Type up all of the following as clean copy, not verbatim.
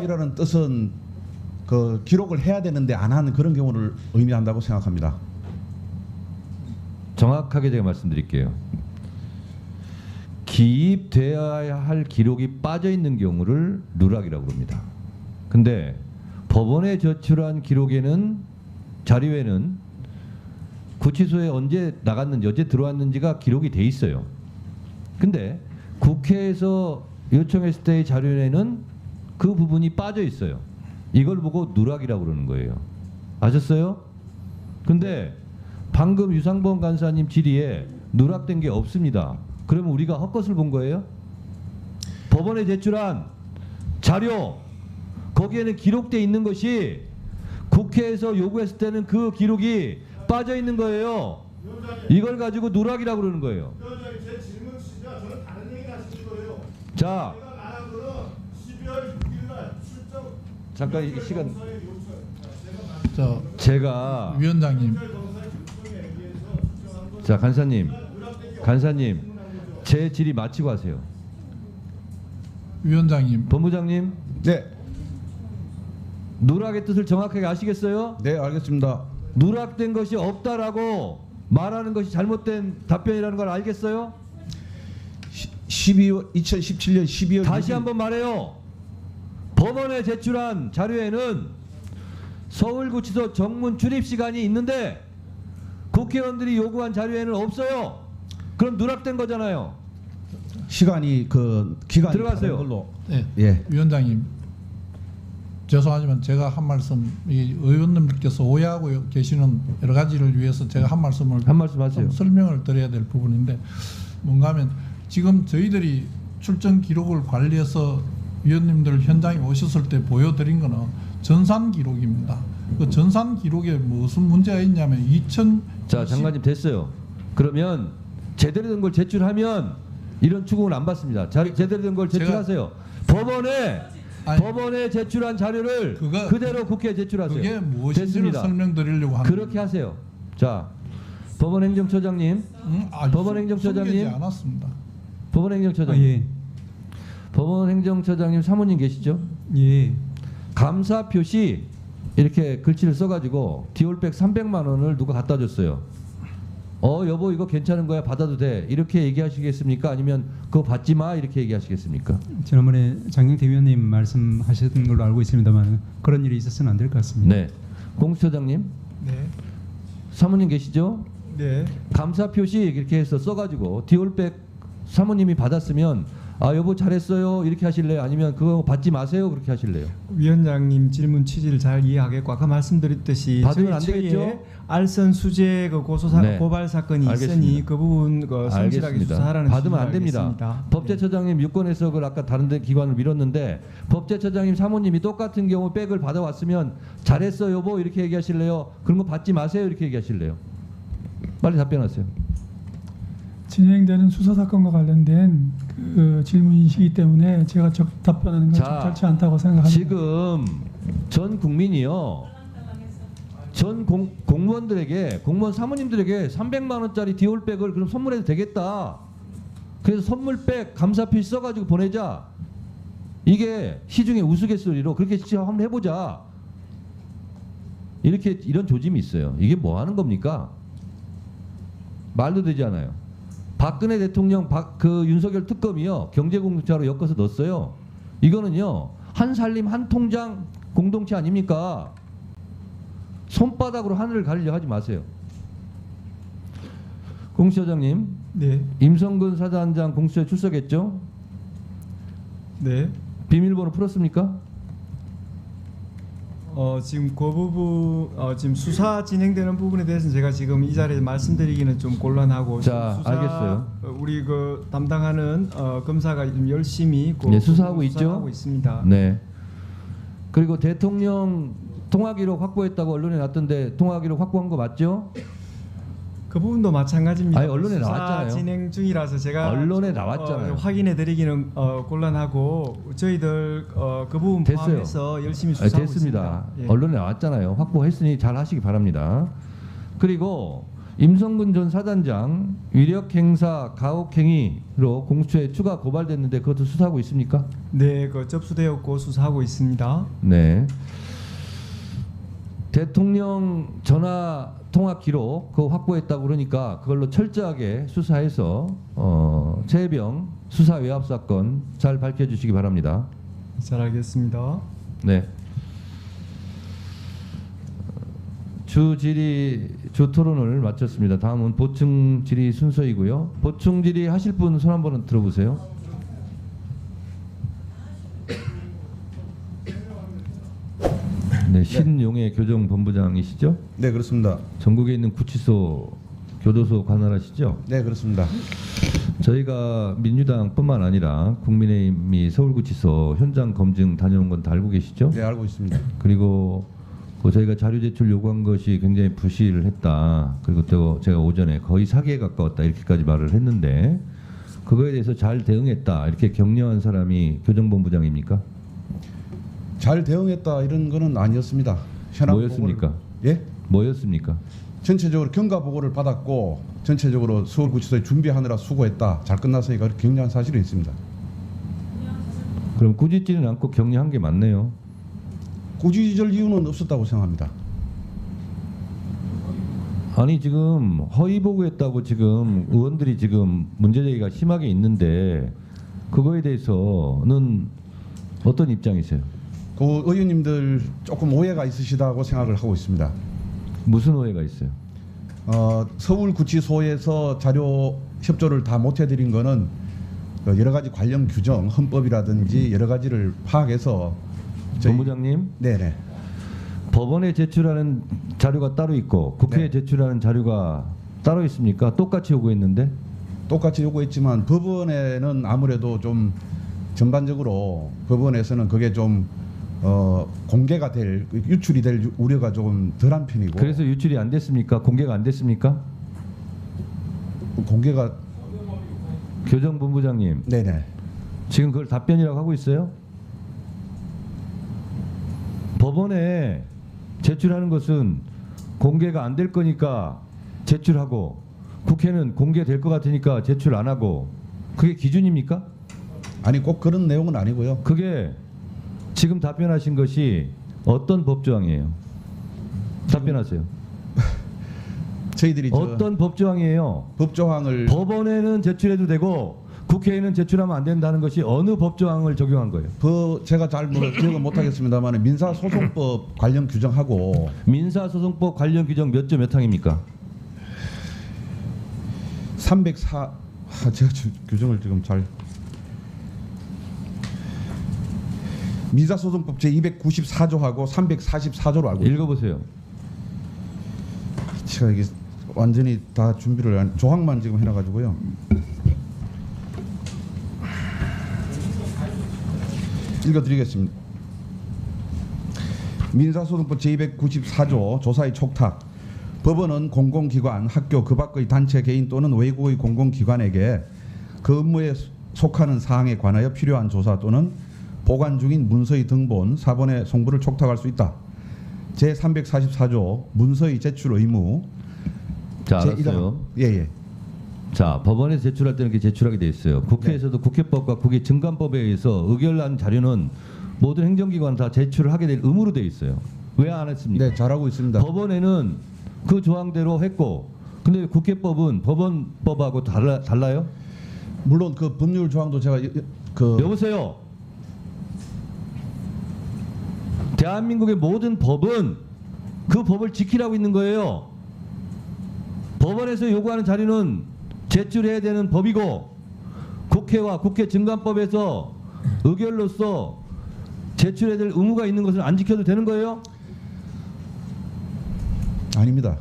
누락이라는 뜻은 그 기록을 해야 되는데 안 하는 그런 경우를 의미한다고 생각합니다. 정확하게 제가 말씀드릴게요. 기입되어야 할 기록이 빠져 있는 경우를 누락이라고 합니다. 근데 법원에 제출한 기록에는 자료에는 구치소에 언제 나갔는지 언제 들어왔는지가 기록이 돼 있어요. 근데 국회에서 요청했을 때의 자료에는 그 부분이 빠져 있어요. 이걸 보고 누락이라고 그러는 거예요. 아셨어요? 근데 방금 유상범 간사님 질의에 누락된 게 없습니다. 그러면 우리가 헛것을 본 거예요? 법원에 제출한 자료 거기에는 기록돼 있는 것이 국회에서 요구했을 때는 그 기록이 빠져 있는 거예요. 이걸 가지고 누락이라고 그러는 거예요. 제 질문 시작 저는 다른 얘기 하시는 거예요. 자, 제가 말한 거는 12월 6일 날 출정 잠깐 이 시간 저 제가 위원장님, 자 간사님 제 질의 마치고 하세요. 위원장님, 본부장님 네, 누락의 뜻을 정확하게 아시겠어요? 네 알겠습니다. 누락된 것이 없다라고 말하는 것이 잘못된 답변이라는 걸 알겠어요? 2017년 12월 다시 한번 말해요. 법원에 제출한 자료에는 서울구치소 정문 출입 시간이 있는데 국회의원들이 요구한 자료에는 없어요. 그럼 누락된 거잖아요. 시간이 그 기간이 들어가세요. 다른 걸로. 네, 예. 위원장님, 죄송하지만 제가 한 말씀, 이 의원님들께서 오해하고 계시는 여러 가지를 위해서 제가 한 말씀을 한 말씀 하세요. 좀 설명을 드려야 될 부분인데, 뭔가 하면 지금 저희들이 출정 기록을 관리해서 위원님들 현장에 오셨을 때 보여드린 거는 전산 기록입니다. 그 전산 기록에 무슨 문제가 있냐면 자 장관님 됐어요. 그러면 제대로 된 걸 제출하면 이런 추궁을 안 받습니다. 제대로 된 걸 제출하세요. 법원에 제출한 자료를 그대로 국회에 제출하세요. 그게 무엇인지를 됐습니다. 설명드리려고 하는 그렇게 하세요. 자 법원행정처장님, 법원행정처장님, 숨기지 않았습니다. 법원행정처장님, 예. 법원행정처장님 사모님 계시죠? 예. 감사 표시 이렇게 글씨를 써가지고 디올백 300만 원을 누가 갖다 줬어요. 여보 이거 괜찮은 거야 받아도 돼 이렇게 얘기하시겠습니까? 아니면 그거 받지 마 이렇게 얘기하시겠습니까? 지난번에 장경태 위원님 말씀하셨던 걸로 알고 있습니다만 그런 일이 있어서는 안 될 것 같습니다. 네, 공수처장님, 네. 사모님 계시죠? 네. 감사 표시 이렇게 해서 써가지고 디올백 사모님이 받았으면 아 여보 잘했어요 이렇게 하실래요? 아니면 그거 받지 마세요 그렇게 하실래요? 위원장님 질문 취지를 잘 이해하겠고 아까 말씀드렸듯이 받으면 안 저희 되겠죠? 알선 수재 그 네. 고발 사건이 알겠습니다. 있으니 그 부분 성실하게 알겠습니다. 수사하라는 받으면 안 취지로 됩니다. 알겠습니다. 법제처장님 유권해서 그걸 아까 다른 데 기관을 밀었는데 법제처장님 사모님이 똑같은 경우 백을 받아왔으면 잘했어 여보 이렇게 얘기하실래요? 그런 거 받지 마세요 이렇게 얘기하실래요? 빨리 답변하세요. 진행되는 수사 사건과 관련된 그 질문이시기 때문에 제가 답변하는 건 자, 적절치 않다고 생각합니다. 지금 전 국민이요. 전 공무원들에게 공무원 사모님들에게 300만 원짜리 디올백을 그럼 선물해도 되겠다. 그래서 선물백 감사필 써가지고 보내자. 이게 시중에 우스갯소리로 그렇게 직접 한번 해보자. 이런 조짐이 있어요. 이게 뭐 하는 겁니까? 말도 되지 않아요. 박근혜 대통령 그 윤석열 특검이요 경제공동체로 엮어서 넣었어요. 이거는요 한 살림 한 통장 공동체 아닙니까? 손바닥으로 하늘을 가리려 하지 마세요. 공수처장님, 네. 임성근 사단장 공수처에 출석했죠? 네. 비밀번호 풀었습니까? 지금 그 부분 지금 수사 진행되는 부분에 대해서는 제가 지금 이 자리에 말씀드리기는 좀 곤란하고 자, 수사, 알겠어요. 우리 그 담당하는 검사가 좀 열심히 그 네, 수사하고 수사하고 있죠? 있습니다. 네. 그리고 대통령 통화 기록 확보했다고 언론에 났던데 통화 기록 확보한 거 맞죠? 그 부분도 마찬가지입니다. 아니, 언론에 수사 나왔잖아요. 진행 중이라서 제가 언론에 나왔잖아요. 확인해드리기는 곤란하고 저희들 그 부분 됐어요. 포함해서 열심히 수사하고 됐습니다. 있습니다. 예. 언론에 나왔잖아요. 확보했으니 잘 하시기 바랍니다. 그리고 임성근 전 사단장 위력 행사 가혹 행위로 공수처에 추가 고발됐는데 그것도 수사하고 있습니까? 네, 그 접수되었고 수사하고 있습니다. 네. 대통령 전화 통화 기록 그거 확보했다고 그러니까 그걸로 철저하게 수사해서 최혜병 수사 외압 사건 잘 밝혀주시기 바랍니다. 잘 알겠습니다. 네. 주 토론을 마쳤습니다. 다음은 보충 질의 순서이고요. 보충 질의 하실 분 손 한번 들어보세요. 네, 신용해 교정본부장이시죠? 네, 그렇습니다. 전국에 있는 구치소, 교도소 관할하시죠? 네, 그렇습니다. 저희가 민주당뿐만 아니라 국민의힘이 서울구치소 현장 검증 다녀온 건 다 알고 계시죠? 네, 알고 있습니다. 그리고 그 저희가 자료 제출 요구한 것이 굉장히 부실을 했다. 그리고 또 제가 오전에 거의 사기에 가까웠다 이렇게까지 말을 했는데 그거에 대해서 잘 대응했다 이렇게 격려한 사람이 교정본부장입니까? 잘 대응했다 이런 거는 아니었습니다. 현황 뭐였습니까? 보고를- 예? 뭐였습니까? 전체적으로 경과 보고를 받았고 전체적으로 서울구치소에 준비하느라 수고했다. 잘 끝났으니까 그렇게 격려한 사실이 있습니다. 그럼 꾸짖지는 않고 격려한 게 맞네요. 꾸짖을 이유는 없었다고 생각합니다. 아니 지금 허위 보고했다고 지금 의원들이 지금 문제 제기가 심하게 있는데 그거에 대해서는 어떤 입장이세요? 그 의원님들 조금 오해가 있으시다고 생각을 하고 있습니다. 무슨 오해가 있어요? 서울구치소에서 자료 협조를 다 못 해드린 거는 그 여러 가지 관련 규정, 헌법이라든지 여러 가지를 파악해서 본부장님, 네네. 법원에 제출하는 자료가 따로 있고 국회에 네. 제출하는 자료가 따로 있습니까? 똑같이 요구했는데 똑같이 요구했지만 법원에는 아무래도 좀 전반적으로 법원에서는 그게 좀 공개가 될 유출이 될 우려가 조금 덜한 편이고 그래서 유출이 안 됐습니까? 공개가 안 됐습니까? 공개가 교정본부장님 네네. 지금 그걸 답변이라고 하고 있어요? 법원에 제출하는 것은 공개가 안 될 거니까 제출하고 국회는 공개될 것 같으니까 제출 안 하고 그게 기준입니까? 아니 꼭 그런 내용은 아니고요. 그게 지금 답변하신 것이 어떤 법조항이에요? 답변하세요. 저희들이 어떤 법조항이에요? 법조항을 법원에는 제출해도 되고 국회에는 제출하면 안 된다는 것이 어느 법조항을 적용한 거예요? 제가 잘 기억은 못하겠습니다만 민사소송법 관련 규정하고 민사소송법 관련 규정 몇 조 몇 항입니까? 304 제가 규정을 지금 잘 민사소송법 제 294조하고 344조로 알고 있습니다. 읽어보세요. 제가 이게 완전히 다 준비를 조항만 지금 해놔가지고요. 읽어드리겠습니다. 민사소송법 제294조 조사의 촉탁. 법원은 공공기관, 학교, 그 밖의 단체, 개인 또는 외국의 공공기관에게 그 업무에 속하는 사항에 관하여 필요한 조사 또는 보관 중인 문서의 등본, 사본의 송부를 촉탁할 수 있다. 제344조 문서의 제출 의무. 자, 알았어요. 예예. 자, 법원에 제출할 때는 이렇게 제출하게 돼 있어요. 국회에서도 국회법과 국회 증감법에 의해서 의결난 자료는 모든 행정기관 다 제출을 하게 될 의무로 돼 있어요. 왜 안 했습니까? 네, 잘하고 있습니다. 법원에는 그 조항대로 했고, 근데 국회법은 법원법하고 달라요? 물론 그 법률 조항도 제가 여보세요. 대한민국의 모든 법은 그 법을 지키라고 있는 거예요. 법원에서 요구하는 자료는 제출해야 되는 법이고 국회와 국회 증감법에서 의결로서 제출해야 될 의무가 있는 것을 안 지켜도 되는 거예요? 아닙니다.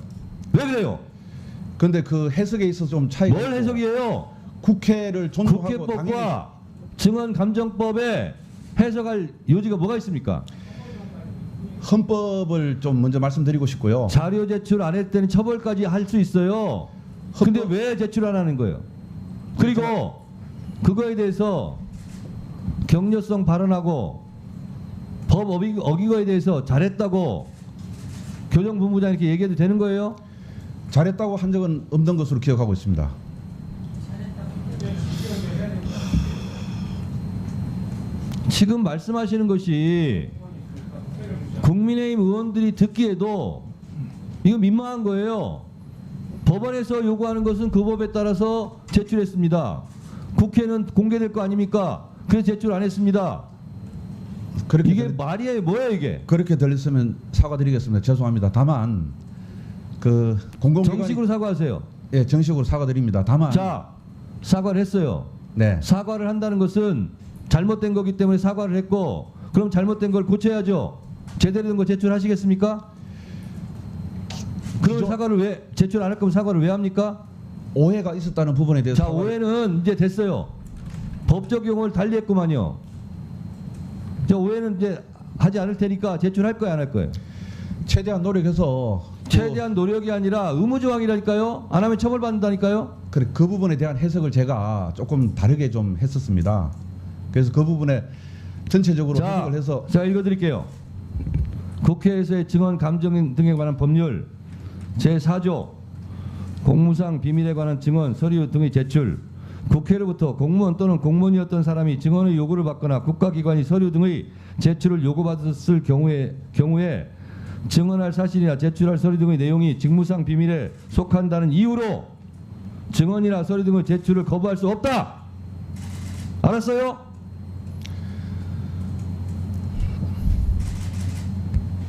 왜 그래요? 근데 그 해석에 있어서 좀 차이가 뭘 있고 해석이에요? 국회를 존중하고 당연히 국회법과 증언감정법에 해석할 요지가 뭐가 있습니까? 헌법을 좀 먼저 말씀드리고 싶고요. 자료 제출 안 할 때는 처벌까지 할 수 있어요. 근데 왜 제출 안 하는 거예요? 그리고 그거에 대해서 격려성 발언하고 법 어긴 거에 대해서 잘했다고 교정본부장 이렇게 얘기해도 되는 거예요? 잘했다고 한 적은 없는 것으로 기억하고 있습니다. 지금 말씀하시는 것이 국민의힘 의원들이 듣기에도 이거 민망한 거예요. 법원에서 요구하는 것은 그 법에 따라서 제출했습니다. 국회는 공개될 거 아닙니까? 그래서 제출 안 했습니다. 그렇게 이게 말이에요, 뭐예요 이게? 그렇게 들렸으면 사과드리겠습니다. 죄송합니다. 다만 그 공공기관 정식으로 사과하세요. 예, 정식으로 사과드립니다. 다만 자, 사과를 했어요. 네. 사과를 한다는 것은 잘못된 거기 때문에 사과를 했고, 그럼 잘못된 걸 고쳐야죠. 제대로 된 거 제출하시겠습니까? 그런 사과를 왜 제출 안 할 거면 사과를 왜 합니까? 오해가 있었다는 부분에 대해서 자, 오해는 이제 됐어요. 법적 용어를 달리했구만요. 자, 오해는 이제 하지 않을 테니까 제출할 거예요, 안 할 거예요? 최대한 노력해서 최대한 노력이 아니라 의무조항이라니까요. 안 하면 처벌받는다니까요. 그 부분에 대한 해석을 제가 조금 다르게 좀 했었습니다. 그래서 그 부분에 전체적으로 해석을 해서 제가 읽어드릴게요. 국회에서의 증언 감정 등에 관한 법률 제4조 공무상 비밀에 관한 증언 서류 등의 제출, 국회로부터 공무원 또는 공무원이었던 사람이 증언의 요구를 받거나 국가기관이 서류 등의 제출을 요구받았을 경우에 증언할 사실이나 제출할 서류 등의 내용이 직무상 비밀에 속한다는 이유로 증언이나 서류 등의 제출을 거부할 수 없다. 알았어요?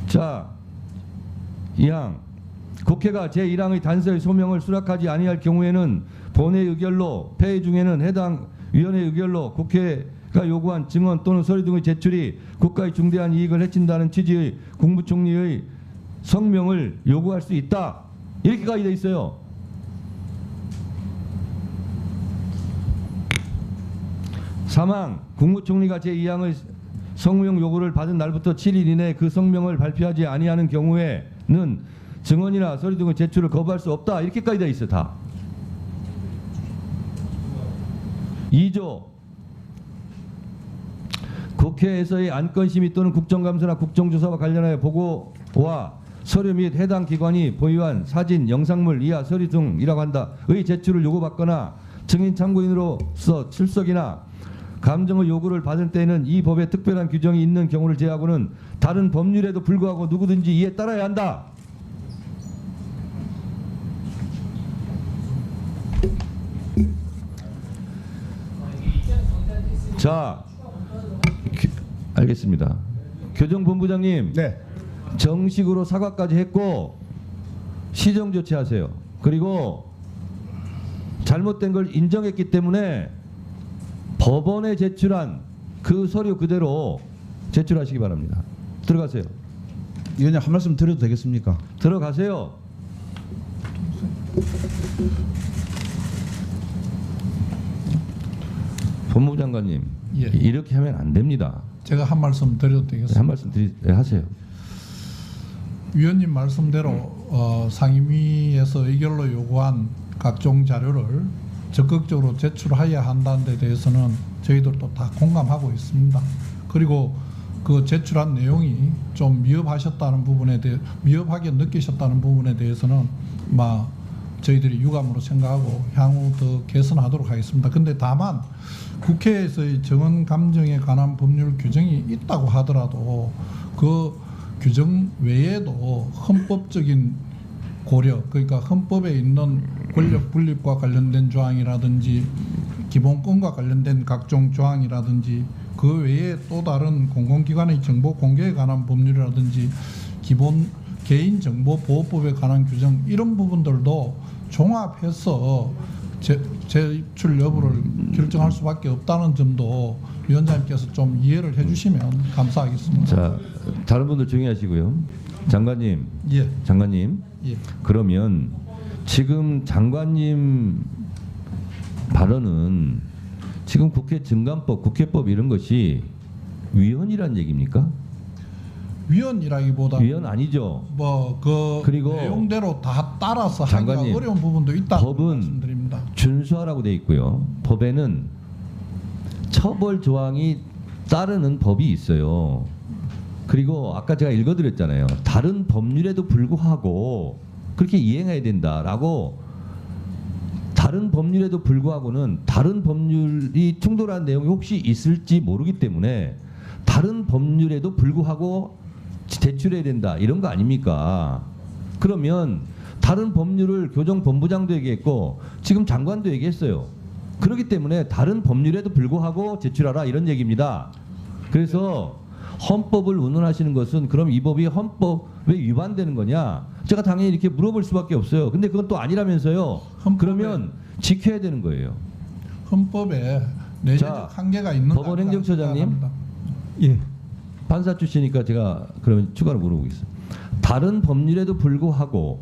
자, 2항 국회가 제1항의 단서의 소명을 수락하지 아니할 경우에는 본회의 의결로, 폐의 중에는 해당 위원회 의결로 국회가 요구한 증언 또는 서류 등의 제출이 국가의 중대한 이익을 해친다는 취지의 국무총리의 성명을 요구할 수 있다. 이렇게까지 돼 있어요. 사망 국무총리가 제2항의 성명 요구를 받은 날부터 7일 이내에 그 성명을 발표하지 아니하는 경우에는 증언이나 서류 등의 제출을 거부할 수 없다. 이렇게까지 돼 있어 다. 2조 국회에서의 안건심의 또는 국정감사나 국정조사와 관련하여 보고와 서류 및 해당 기관이 보유한 사진, 영상물, 이하 서류 등이라고 한다의 제출을 요구받거나 증인 참고인으로서 출석이나 감정의 요구를 받을 때에는 이 법에 특별한 규정이 있는 경우를 제외하고는 다른 법률에도 불구하고 누구든지 이에 따라야 한다. 자, 알겠습니다. 교정본부장님, 네. 정식으로 사과까지 했고 시정 조치하세요. 그리고 잘못된 걸 인정했기 때문에 법원에 제출한 그 서류 그대로 제출하시기 바랍니다. 들어가세요. 위원님 한 말씀 드려도 되겠습니까? 들어가세요. 법무부 장관님, 예. 이렇게 하면 안 됩니다. 제가 한 말씀 드려도 되겠습니까? 한 말씀 하세요. 위원님 말씀대로 상임위에서 의결로 요구한 각종 자료를 적극적으로 제출해야 한다는 데 대해서는 저희들도 다 공감하고 있습니다. 그리고 그 제출한 내용이 좀 미흡하셨다는 부분에 대해 미흡하게 느끼셨다는 부분에 대해서는 저희들이 유감으로 생각하고 향후 더 개선하도록 하겠습니다. 근데 다만 국회에서의 정언 감정에 관한 법률 규정이 있다고 하더라도 그 규정 외에도 헌법적인 고려, 그러니까 헌법에 있는 권력 분립과 관련된 조항이라든지 기본권과 관련된 각종 조항이라든지 그 외에 또 다른 공공기관의 정보 공개에 관한 법률이라든지 기본 개인정보보호법에 관한 규정 이런 부분들도 종합해서 제출 여부를 결정할 수밖에 없다는 점도 위원장님께서 좀 이해를 해주시면 감사하겠습니다. 자, 다른 분들 조용히 하시고요. 장관님, 예, 장관님, 예. 그러면 지금 장관님 발언은 지금 국회 증감법, 국회법 이런 것이 위헌이란 얘기입니까? 위헌이라기보다 위헌 아니죠. 그리고 내용대로 다 따라서 장관님, 하기가 어려운 부분도 있다고 법은 말씀드립니다. 준수하라고 돼 있고요. 법에는 처벌 조항이 따르는 법이 있어요. 그리고 아까 제가 읽어드렸잖아요. 다른 법률에도 불구하고 그렇게 이행해야 된다라고 다른 법률에도 불구하고는 다른 법률이 충돌한 내용이 혹시 있을지 모르기 때문에 다른 법률에도 불구하고 제출해야 된다 이런 거 아닙니까? 그러면 다른 법률을 교정본부장도 얘기했고 지금 장관도 얘기했어요. 그렇기 때문에 다른 법률에도 불구하고 제출하라 이런 얘기입니다. 그래서 헌법을 운운하시는 것은 그럼 이 법이 헌법에 위반되는 거냐? 제가 당연히 이렇게 물어볼 수밖에 없어요. 근데 그건 또 아니라면서요. 그러면 지켜야 되는 거예요. 헌법에 내재적 한계가 있는 법원 행정처장님. 예. 판사 출신이니까 제가 그러면 추가로 물어보겠습니다. 다른 법률에도 불구하고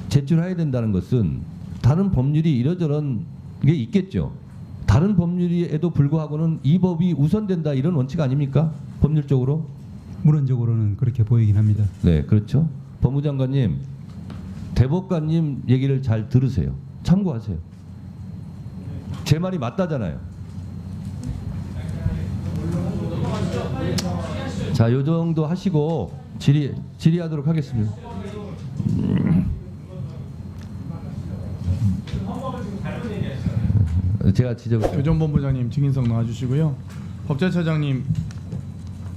제출해야 된다는 것은 다른 법률이 이러저런 게 있겠죠. 다른 법률에도 불구하고는 이 법이 우선된다 이런 원칙 아닙니까? 법률적으로? 물론적으로는 그렇게 보이긴 합니다. 네, 그렇죠. 법무장관님, 대법관님 얘기를 잘 들으세요. 참고하세요. 제 말이 맞다잖아요. 자, 요 정도 하시고 질의하도록 하겠습니다. 제가 지적을 교정본부장님 증인석 나와주시고요. 법제처장님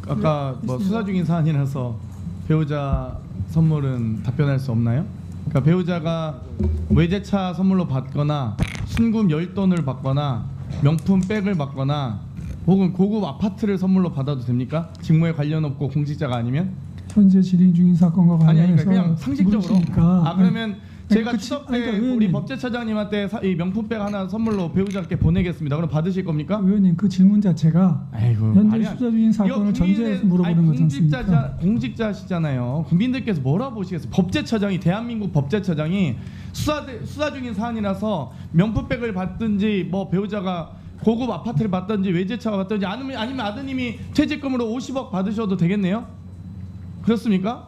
아까 뭐 수사 중인 사안이라서 배우자 선물은 답변할 수 없나요? 그러니까 배우자가 외제차 선물로 받거나 순금 10돈을 받거나 명품 백을 받거나 혹은 고급 아파트를 선물로 받아도 됩니까? 직무에 관련 없고 공직자가 아니면? 현재 진행 중인 사건과 아니 관련해서 그러니까 그냥 상식적으로 물으시니까 그러면 제가 그치, 추석 때 그러니까 우리 의원님. 법제처장님한테 이 명품백 하나 선물로 배우자께 보내겠습니다. 그럼 받으실 겁니까? 의원님 그 질문 자체가 아이고, 현재 말이 안- 수사 중인 사건을 이거 전제해서 국민의- 물어보는 아니, 거지 않습니까? 공직자시잖아요. 국민들께서 뭐라 보시겠어요? 법제처장이 대한민국 법제처장이 수사 중인 사안이라서 명품백을 받든지 뭐 배우자가 고급 아파트를 받든지 외제차가 받든지 아니면 아드님이 퇴직금으로 50억 받으셔도 되겠네요. 그렇습니까?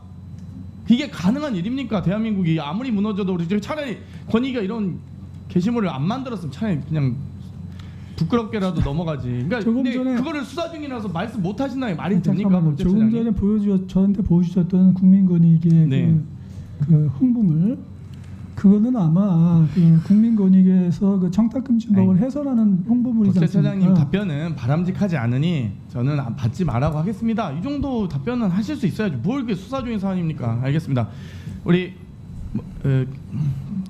이게 가능한 일입니까? 대한민국이 아무리 무너져도 우리 차라리 권익위가 이런 게시물을 안 만들었으면 차라리 그냥 부끄럽게라도 넘어가지. 그러니까 조금 근데 전에- 그거를 수사 중이라서 말씀 못 하신다는 게 말이 됩니까? 잠깐만요. 조금 법제처장님? 전에 저한테 보여주셨던 국민권익의 네. 그 홍보물 그거는 아마 그 국민권익에서 그 청탁금지법을 아니, 해설하는 홍보물이지 법제처장님 않습니까? 답변은 바람직하지 않으니 저는 받지 말라고 하겠습니다. 이 정도 답변은 하실 수 있어야죠. 뭘 이렇게 수사 중인 사안입니까? 알겠습니다. 우리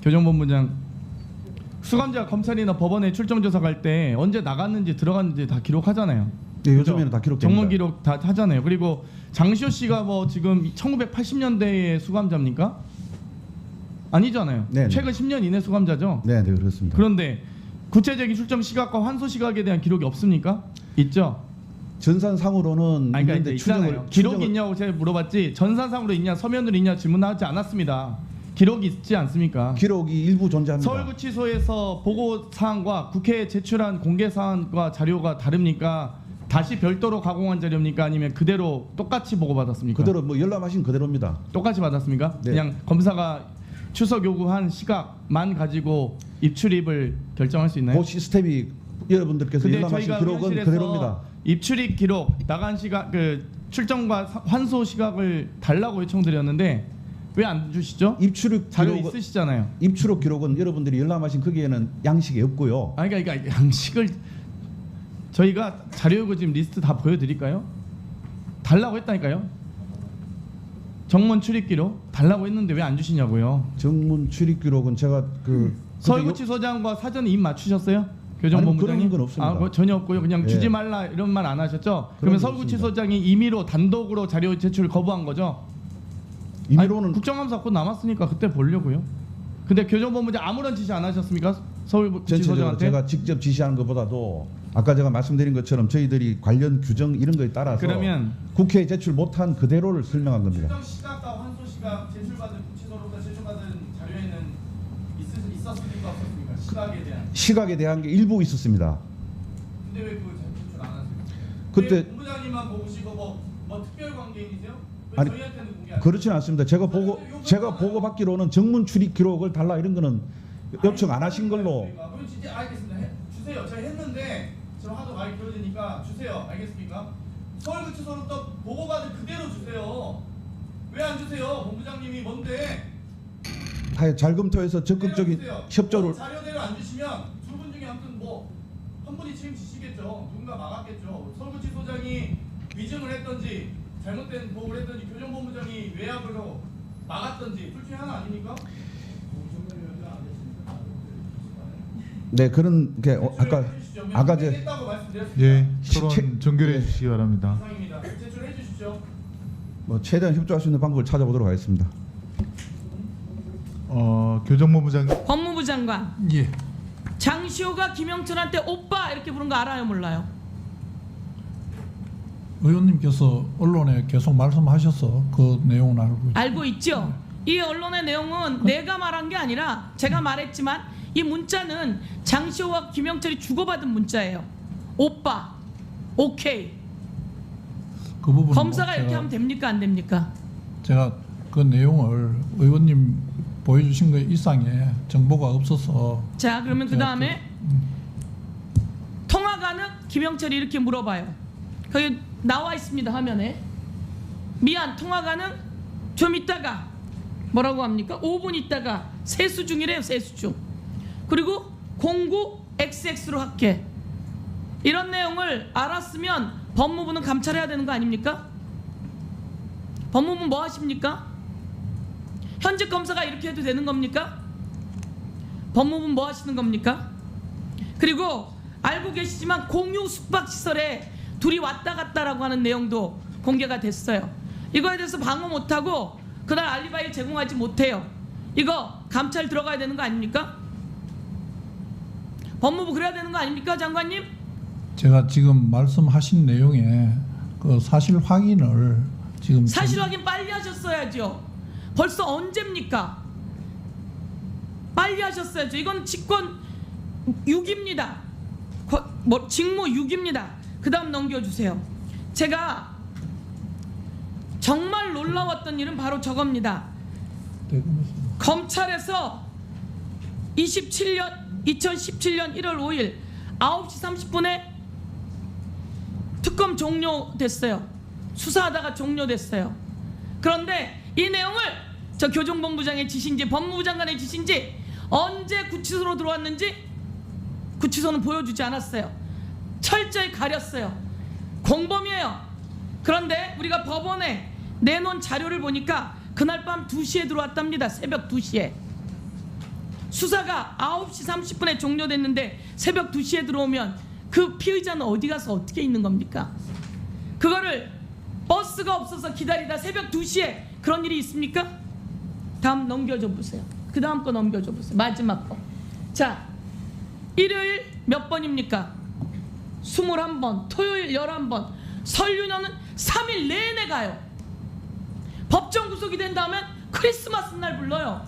교정본부장 수감자 검찰이나 법원에 출정 조사 갈 때 언제 나갔는지 들어갔는지 다 기록하잖아요. 네, 요즘에는 다 기록됩니다. 정문 기록 다 하잖아요. 그리고 장시호 씨가 뭐 지금 1980년대의 수감자입니까? 아니잖아요. 네, 네. 최근 10년 이내 수감자죠. 네, 네, 그렇습니다. 그런데 구체적인 출정 시각과 환소 시각에 대한 기록이 없습니까? 있죠. 전산상으로는 아니, 그러니까 있는데 이제 있잖아요. 기록이 있냐고 제가 물어봤지 전산상으로 있냐 서면으로 있냐 질문하지 않았습니다. 기록이 있지 않습니까? 기록이 일부 존재합니다. 서울구치소에서 보고 사항과 국회에 제출한 공개 사항과 자료가 다릅니까? 다시 별도로 가공한 자료입니까? 아니면 그대로 똑같이 보고받았습니까? 그대로 뭐 열람하신 그대로입니다. 똑같이 받았습니까? 네. 그냥 검사가 출석 요구한 시각만 가지고 입출입을 결정할 수 있나요? 그 시스템이 여러분들께서 근데 열람하신 저희가 기록은 의원실에서 그대로입니다. 입출입 기록, 나간 시각, 그 출정과 환소 시각을 달라고 요청드렸는데 왜 안 주시죠? 입출입 자료 기록은 있으시잖아요. 입출입 기록은 여러분들이 열람하신 거기에는 양식이 없고요. 아니 그러니까 양식을 저희가 자료 요구 지금 리스트 다 보여드릴까요? 달라고 했다니까요. 정문 출입 기록 달라고 했는데 왜 안 주시냐고요. 정문 출입 기록은 제가 서울구치소장과 사전에 입 맞추셨어요? 아니, 교정본부장님? 그런 건 없습니다. 그거 전혀 없고요. 그냥 예. 주지 말라 이런 말 안 하셨죠? 그런 그러면 게 서울구치소장이 임의로 단독으로 자료 제출을 거부한 거죠? 임의로는 아니, 국정감사 곧 남았으니까 그때 보려고요. 근데 교정본부장 아무런 지시 안 하셨습니까? 전체적으로 서울구치소장한테? 제가 직접 지시하는 것보다도 아까 제가 말씀드린 것처럼 저희들이 관련 규정 이런 거에 따라서 그러면 국회에 제출 못한 그대로를 설명한 겁니다. 출정 시각과 환소 시각 제출받은 구치소로부터 제출받은 자료에는 있었습니까 없었습니까? 시각에 대한. 시각에 대한 게 일부 있었습니다. 근데 왜 그거 제출 안 하세요? 그때- 왜 본부장님만 보시고 뭐 특별 관계인이세요? 왜 아니, 저희한테는 공개 안 해요? 그렇지는 않습니다. 제가 보고 받기로는 정문 출입 기록을 달라 이런 거는 요청 안 하신 걸로. 그럼 진짜 알겠습니다. 주세요. 저희 했는데 지금 하도 많이 길어지니까 주세요. 알겠습니까? 서울구치소로 또 보고받은 그대로 주세요. 왜 안 주세요? 본부장님이 뭔데? 잘 검토해서 적극적인 협조를 자료대로 안 주시면 두 분 중에 아무튼 뭐 한 분이 책임지시겠죠. 누군가 막았겠죠. 서울구치소장이 위증을 했던지 잘못된 보고를 했던지 교정본부장이 외압으로 막았던지 둘 중에 하나 아닙니까? 네 그런 게 아까 제 했다고 말씀드렸습니다. 예, 채- 토론 종결해 주시기 바랍니다. 이상입니다. 제출해 주십시오. 뭐 최대한 협조할 수 있는 방법을 찾아보도록 하겠습니다. 교정본부장 법무부 장관 예. 장시호가 김영철한테 오빠 이렇게 부른 거 알아요 몰라요? 의원님께서 언론에 계속 말씀하셔서 그 내용은 알고 있습니다. 알고 있죠? 이 언론의 내용은 내가 말한 게 아니라 제가 말했지만 이 문자는 장시호와 김영철이 주고받은 문자예요. 오빠, 오케이. 그 부분은 검사가 뭐 이렇게 제가- 하면 됩니까 안 됩니까? 제가 그 내용을 의원님 보여주신 것 이상의 정보가 없어서 자 그러면 그 제가 다음에 통화 가능? 김영철이 이렇게 물어봐요. 거기 나와 있습니다 화면에. 미안 통화 가능? 좀 있다가 뭐라고 합니까? 5분 있다가 세수 중이래요. 세수 중. 그리고 09XX로 할게. 이런 내용을 알았으면 법무부는 감찰해야 되는 거 아닙니까? 법무부는 뭐 하십니까? 현직 검사가 이렇게 해도 되는 겁니까? 법무부는 뭐 하시는 겁니까? 그리고 알고 계시지만 공유 숙박시설에 둘이 왔다 갔다라고 하는 내용도 공개가 됐어요. 이거에 대해서 방어 못하고 그날 알리바이 제공하지 못해요. 이거 감찰 들어가야 되는 거 아닙니까? 법무부 그래야 되는 거 아닙니까 장관님? 제가 지금 말씀하신 내용에 그 사실 확인을 지금 사실 확인 빨리 하셨어야죠. 벌써 언제입니까? 빨리 하셨어야죠. 이건 직권 6입니다. 직무 6입니다. 그 다음 넘겨주세요. 제가 정말 놀라웠던 일은 바로 저겁니다. 검찰에서 2017년 1월 5일 9시 30분에 특검 종료됐어요. 수사하다가 종료됐어요. 그런데 이 내용을 저 교정본부장의 지시인지 법무부 장관의 지시인지 언제 구치소로 들어왔는지 구치소는 보여주지 않았어요. 철저히 가렸어요. 공범이에요. 그런데 우리가 법원에 내놓은 자료를 보니까 그날 밤 2시에 들어왔답니다. 새벽 2시에. 수사가 9시 30분에 종료됐는데 새벽 2시에 들어오면 그 피의자는 어디 가서 어떻게 있는 겁니까? 그거를 버스가 없어서 기다리다 새벽 2시에 그런 일이 있습니까? 다음 넘겨줘 보세요. 그 다음 거 넘겨줘 보세요. 마지막 거. 자, 일요일 몇 번입니까? 21번, 토요일 11번, 설 연휴는 3일 내내 가요. 법정 구속이 된 다음에 크리스마스 날 불러요.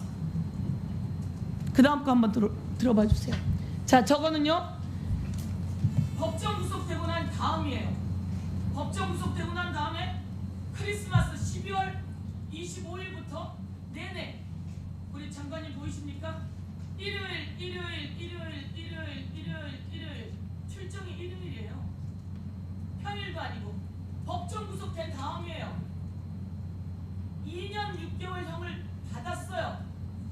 그 다음 거 한번 들어봐 주세요. 자, 저거는요 법정 구속되고 난 다음이에요. 법정 구속되고 난 다음에 크리스마스 12월 25일부터 내내 우리 장관님 보이십니까? 일요일 출정이 일요일이에요. 평일도 아니고 법정 구속된 다음이에요. 2년 6개월형을 받았어요.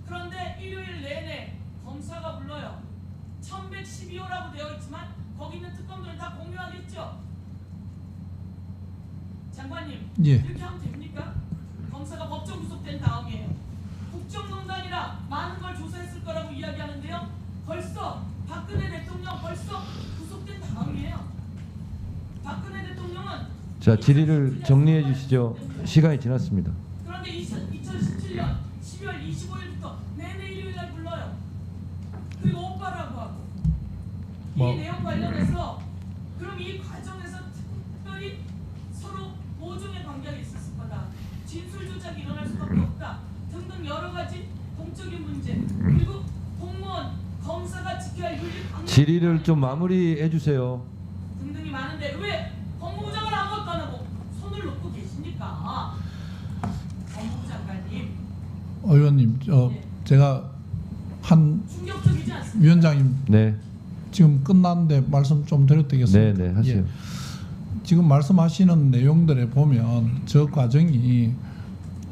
그런데 일요일 내내 검사가 불러요. 1112호라고 되어 있지만 거기 있는 특검들은 다 공유하겠죠. 장관님, 예. 이렇게 하면 됩니까? 검사가 법정 구속된 다음이에요. 국정농단이라 많은 걸 조사했을 거라고 이야기하는데요. 벌써 박근혜 대통령 벌써 구속된 다음이에요. 박근혜 대통령은 자, 질의를 정리해 주시죠. 시간이 지났습니다. 그런데 2017년 12월 25일부터 내내 일요일 날 불러요. 그리고 오빠라고 하고 이 내용 관련해서 그럼 이 과정에서 특별히 서로 모종의 관계가 있었을 거다. 진술 조작이 일어날 수밖에 없다. 등등 여러 가지 공적인 문제 그리고 공무원 검사가 지켜야 할 윤리 방법 질의를 좀 마무리해 주세요. 등등이 많은데 왜 법무부장을 아무것도 안 하고 손을 놓고 계십니까? 법무부 장관님 의원님, 제가 한 충격적이지 않습니까? 위원장님 네, 지금 끝났는데 말씀 좀 드려도 되겠습니까? 네, 하세요. 예. 지금 말씀하시는 내용들에 보면 저 과정이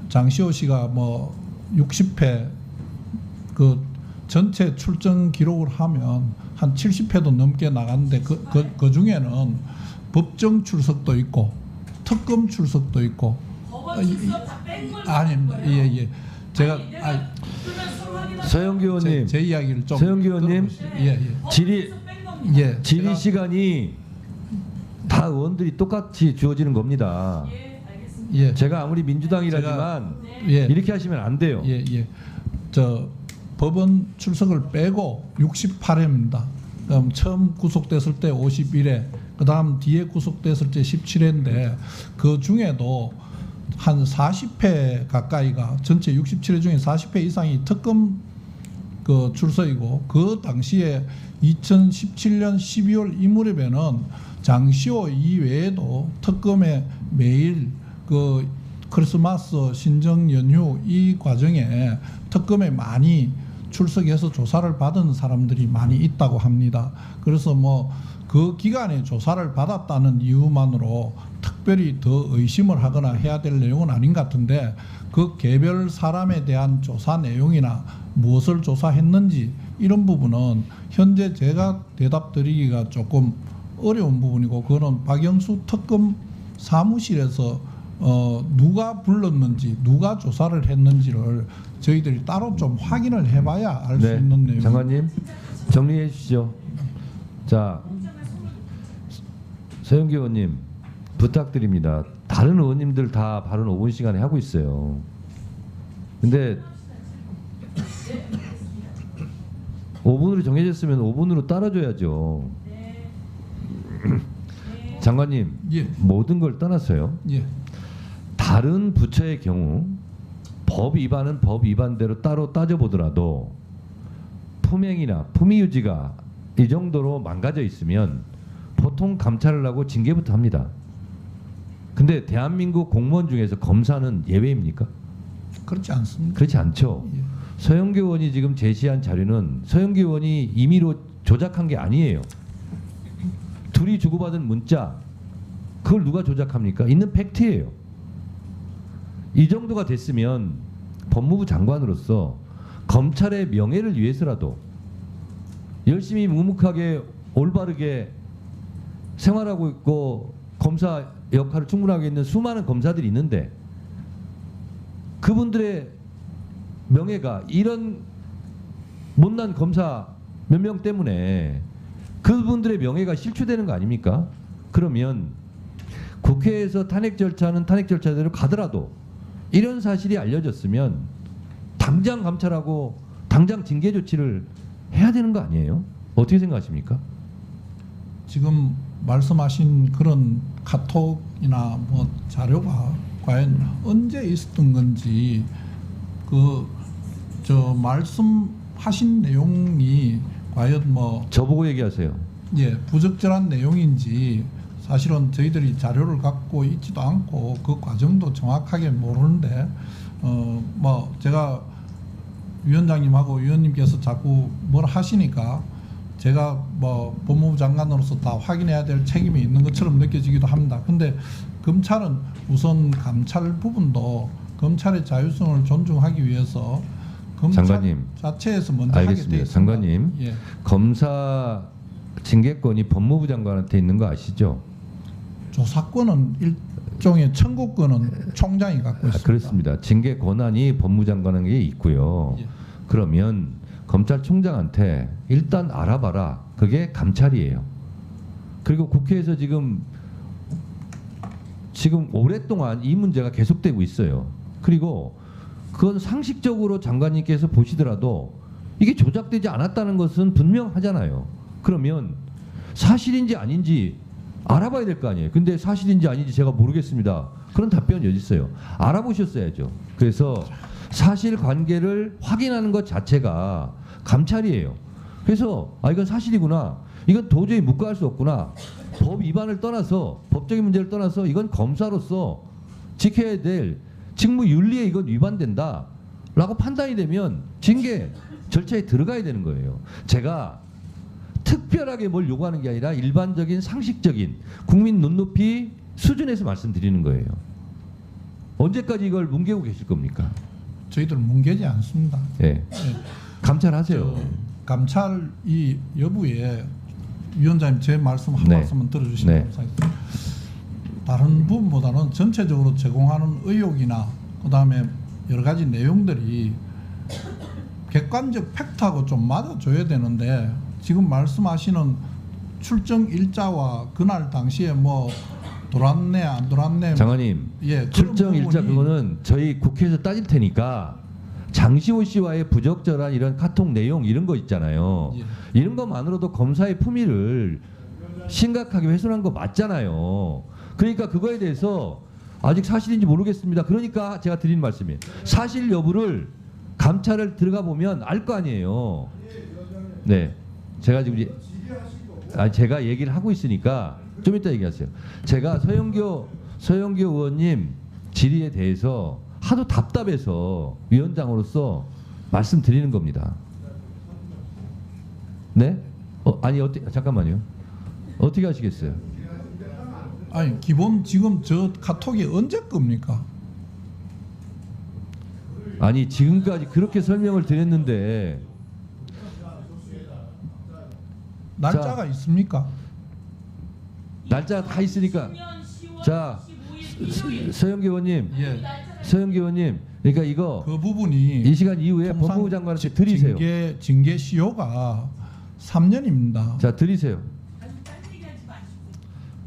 장시호 씨가 뭐 60회 그 전체 출정 기록을 하면 한 70회도 넘게 나갔는데 그 중에는 법정 출석도 있고 특검 출석도 있고 법원 출석 다 뺀 걸 아닙니다. 예. 제가 아니, 내가 그러면 서로 확인하자. 서영기 의원님, 제 이야기를 좀 서영기 의원님, 들어보시죠. 예. 질의 뺀 겁니다. 예. 질의 제가 시간이 다 의원들이 똑같이 주어지는 겁니다. 예, 알겠습니다. 예. 제가 아무리 민주당이라지만 예. 이렇게 하시면 안 돼요. 예. 저 법원 출석을 빼고 68회입니다. 그럼 처음 구속됐을 때 51회, 그다음 뒤에 구속됐을 때 17회인데 그 중에도 한 40회 가까이가 전체 67회 중에 40회 이상이 특검 그 출석이고 그 당시에 2017년 12월 이 무렵에는 장시호 이외에도 특검에 매일 그 크리스마스 신정 연휴 이 과정에 특검에 많이 출석해서 조사를 받은 사람들이 많이 있다고 합니다. 그래서 뭐 그 기간에 조사를 받았다는 이유만으로 특별히 더 의심을 하거나 해야 될 내용은 아닌 것 같은데 그 개별 사람에 대한 조사 내용이나 무엇을 조사했는지 이런 부분은 현재 제가 대답 드리기가 조금 어려운 부분이고 그거는 박영수 특검 사무실에서 누가 불렀는지 누가 조사를 했는지를 저희들이 따로 좀 확인을 해봐야 알 수 네, 있는 내용. 장관님 정리해 주시죠. 자, 서영기 의원님 부탁드립니다. 다른 의원님들 다 발언 5분 시간에 하고 있어요. 근데 5분으로 정해졌으면 5분으로 따라줘야죠. 장관님, 예. 모든 걸 떠났어요. 예. 다른 부처의 경우 법 위반은 법 위반대로 따로 따져보더라도 품행이나 품위유지가 이 정도로 망가져 있으면 보통 감찰을 하고 징계부터 합니다. 근데 대한민국 공무원 중에서 검사는 예외입니까? 그렇지 않습니다. 그렇지 않죠. 예. 서영기 의원이 지금 제시한 자료는 서영기 의원이 임의로 조작한 게 아니에요. 둘이 주고받은 문자 그걸 누가 조작합니까? 있는 팩트예요. 이 정도가 됐으면 법무부 장관으로서 검찰의 명예를 위해서라도 열심히 묵묵하게 올바르게 생활하고 있고 검사 역할을 충분하게 있는 수많은 검사들이 있는데 그분들의 명예가 이런 못난 검사 몇 명 때문에 그분들의 명예가 실추되는 거 아닙니까? 그러면 국회에서 탄핵 절차는 탄핵 절차대로 가더라도 이런 사실이 알려졌으면 당장 감찰하고 당장 징계 조치를 해야 되는 거 아니에요? 어떻게 생각하십니까? 지금 말씀하신 그런 카톡이나 뭐 자료가 과연 언제 있었던 건지 저 말씀하신 내용이 과연 뭐 저보고 얘기하세요. 예, 부적절한 내용인지 사실은 저희들이 자료를 갖고 있지도 않고 그 과정도 정확하게 모르는데 뭐 제가 위원장님하고 위원님께서 자꾸 뭘 하시니까 제가 뭐 법무부 장관으로서 다 확인해야 될 책임이 있는 것처럼 느껴지기도 합니다. 근데 검찰은 우선 감찰 부분도 검찰의 자율성을 존중하기 위해서 검찰 장관님, 자체에서 먼저 하게 돼 알겠습니다. 있습니다. 장관님, 예. 검사 징계권이 법무부 장관한테 있는 거 아시죠? 조사권은 일종의 청구권은 총장이 갖고 있습니다. 그렇습니다. 징계 권한이 법무부 장관에게 있고요. 예. 그러면 검찰총장한테 일단 알아봐라. 그게 감찰이에요. 그리고 국회에서 지금 오랫동안 이 문제가 계속되고 있어요. 그리고 그건 상식적으로 장관님께서 보시더라도 이게 조작되지 않았다는 것은 분명하잖아요. 그러면 사실인지 아닌지 알아봐야 될 거 아니에요. 근데 사실인지 아닌지 제가 모르겠습니다. 그런 답변이 어디 있어요. 알아보셨어야죠. 그래서 사실관계를 확인하는 것 자체가 감찰이에요. 그래서 이건 사실이구나. 이건 도저히 묵과할 수 없구나. 법 위반을 떠나서 법적인 문제를 떠나서 이건 검사로서 지켜야 될 직무 윤리에 이건 위반된다 라고 판단이 되면 징계 절차에 들어가야 되는 거예요. 제가 특별하게 뭘 요구하는 게 아니라 일반적인 상식적인 국민 눈높이 수준에서 말씀드리는 거예요. 언제까지 이걸 뭉개고 계실 겁니까? 저희들 뭉개지 않습니다. 예. 예. 감찰하세요. 감찰 이 여부에 위원장님 제 말씀 한 네. 말씀만 들어주시면 네. 감사하겠습니다. 다른 부분보다는 전체적으로 제공하는 의혹이나 그다음에 여러 가지 내용들이 객관적 팩트하고 좀 맞아줘야 되는데 지금 말씀하시는 출정 일자와 그날 당시에 뭐 돌았네 안 돌았네 장관님, 예, 그런 출정 일자 부분이- 그거는 저희 국회에서 따질 테니까 장시호 씨와의 부적절한 이런 카톡 내용 이런 거 있잖아요. 예. 이런 것만으로도 검사의 품위를 심각하게 훼손한 거 맞잖아요. 그러니까 그거에 대해서 아직 사실인지 모르겠습니다. 그러니까 제가 드리는 말씀이에요. 사실 여부를 감찰을 들어가 보면 알 거 아니에요. 네, 제가 지금 제가 얘기를 하고 있으니까 좀 이따 얘기하세요. 제가 서영교 의원님 질의에 대해서 하도 답답해서 위원장으로서 말씀드리는 겁니다. 네? 아니 어떻게 잠깐만요. 어떻게 하시겠어요? 아니 기본 지금 저 카톡이 언제 겁니까? 아니 지금까지 그렇게 설명을 드렸는데 날짜가 있습니까? 날짜가 다 있으니까 자 서영교 의원님 예. 서영교 의원님 그러니까 이거 그 부분이 이 시간 이후에 통상 법무부 장관한테 드리세요. 징계 시효가 3년입니다. 자 드리세요.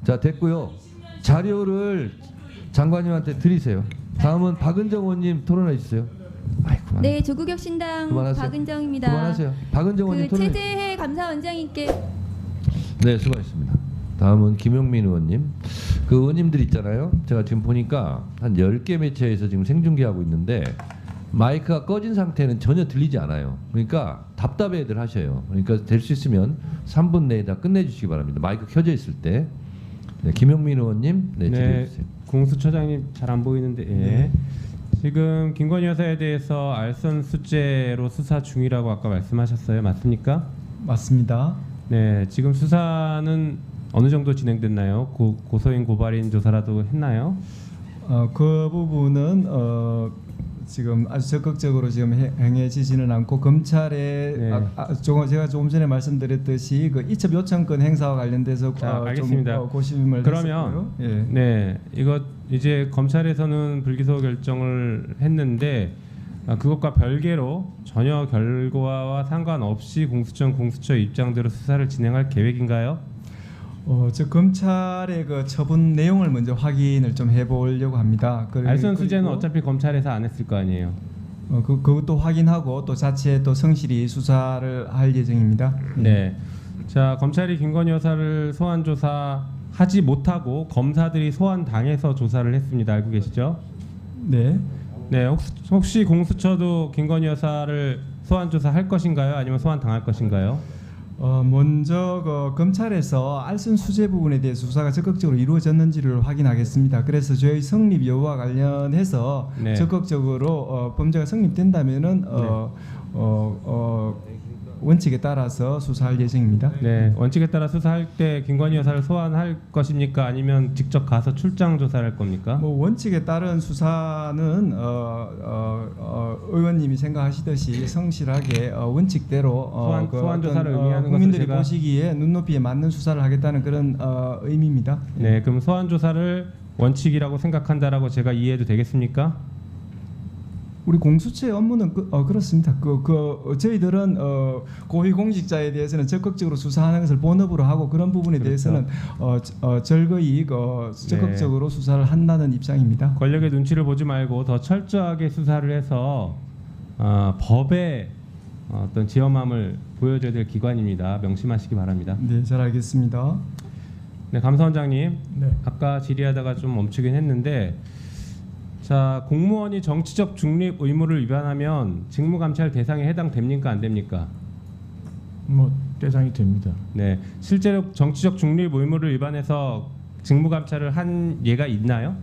자 됐고요. 자료를 장관님한테 드리세요. 다음은 박은정 의원님 토론해 주세요. 아이 그만. 네, 조국혁신당 그만하세요. 박은정입니다. 그만하세요. 박은정 의원님 그 토론해. 최재해 감사원장님께 네 수고하셨습니다. 다음은 김용민 의원님. 그 의원님들 있잖아요. 제가 지금 보니까 한 10개 매체에서 지금 생중계하고 있는데 마이크가 꺼진 상태는 전혀 들리지 않아요. 그러니까 답답해들 하셔요. 그러니까 될 수 있으면 3분 내에 다 끝내주시기 바랍니다. 마이크 켜져 있을 때. 네, 김용민 의원님, 네, 질의해 주세요. 공수처장님 잘 안 보이는데 예. 지금 김건희 여사에 대해서 알선 수재로 수사 중이라고 아까 말씀하셨어요. 맞습니까? 맞습니다. 네, 지금 수사는 어느 정도 진행됐나요? 고소인 고발인 조사라도 했나요? 그 부분은 지금 아주 적극적으로 지금 행해지지는 않고 검찰에 네. 제가 조금 전에 말씀드렸듯이 그 이첩 요청권 행사와 관련돼서 자, 알겠습니다. 좀 고심을 그러면 했었고요. 예. 네, 이거 이제 검찰에서는 불기소 결정을 했는데 그것과 별개로 전혀 결과와 상관없이 공수처 입장대로 수사를 진행할 계획인가요? 저 검찰의 그 처분 내용을 먼저 확인을 좀 해보려고 합니다. 알선 수재는 그리고 어차피 검찰에서 안 했을 거 아니에요. 그것도 확인하고 또 자체 또 성실히 수사를 할 예정입니다. 네. 자, 검찰이 김건희 여사를 소환 조사하지 못하고 검사들이 소환 당해서 조사를 했습니다. 알고 계시죠? 네. 네. 혹시 공수처도 김건희 여사를 소환 조사할 것인가요? 아니면 소환 당할 것인가요? 먼저 그 검찰에서 알선 수재 부분에 대해서 수사가 적극적으로 이루어졌는지를 확인하겠습니다. 그래서 저희 성립 여부와 관련해서 네. 적극적으로 범죄가 성립된다면은 원칙에 따라서 수사할 예정입니다. 네. 원칙에 따라 수사할 때 김건희 여사를 소환할 것입니까? 아니면 직접 가서 출장 조사를 할 겁니까? 뭐 원칙에 따른 수사는 의원님이 생각하시듯이 성실하게 원칙대로 소환 조사를 의미하는 것을 국민들이 제가- 보시기에 눈높이에 맞는 수사를 하겠다는 그런 의미입니다. 네. 그럼 소환 조사를 원칙이라고 생각한다라고 제가 이해해도 되겠습니까? 우리 공수처의 업무는 그렇습니다. 저희들은 고위공직자에 대해서는 적극적으로 수사하는 것을 본업으로 하고 그런 부분에 대해서는 절거히 적극적으로 수사를 한다는 입장입니다. 권력의 눈치를 보지 말고 더 철저하게 수사를 해서 법의 어떤 지엄함을 보여줘야 될 기관입니다. 명심하시기 바랍니다. 네, 잘 알겠습니다. 네, 감사원장님. 네. 아까 질의하다가 좀 멈추긴 했는데, 자, 공무원이 정치적 중립 의무를 위반하면 직무감찰 대상에 해당됩니까, 안 됩니까? 뭐 대상이 됩니다. 네, 실제로 정치적 중립 의무를 위반해서 직무감찰을 한 예가 있나요?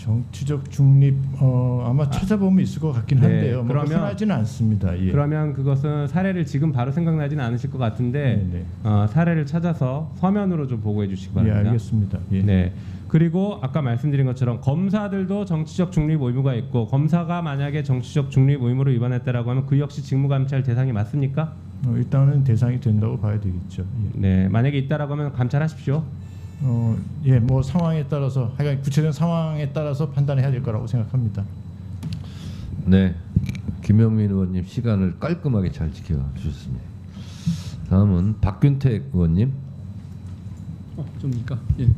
정치적 중립 아마 찾아보면 있을 것 같긴 네, 한데요. 뭐 그러면- 흔하지는 않습니다. 예. 그러면 그것은 사례를 지금 바로 생각나지는 않으실 것 같은데 네, 사례를 찾아서 서면으로 좀 보고해 주시기 예, 바랍니다. 알겠습니다. 예. 네. 그리고 아까 말씀드린 것처럼 검사들도 정치적 중립 의무가 있고 검사가 만약에 정치적 중립 의무를 위반했다라고 하면 그 역시 직무감찰 대상이 맞습니까? 일단은 대상이 된다고 봐야 되겠죠. 예. 네. 만약에 있다라고 하면 감찰하십시오. 예, 뭐 상황에 따라서 하여간 구체적인 상황에 따라서 판단해야 될 거라고 생각합니다. 네, 김영민 의원님 시간을 깔끔하게 잘 지켜주셨습니다. 다음은 박균택 의원님. 좀니까 예.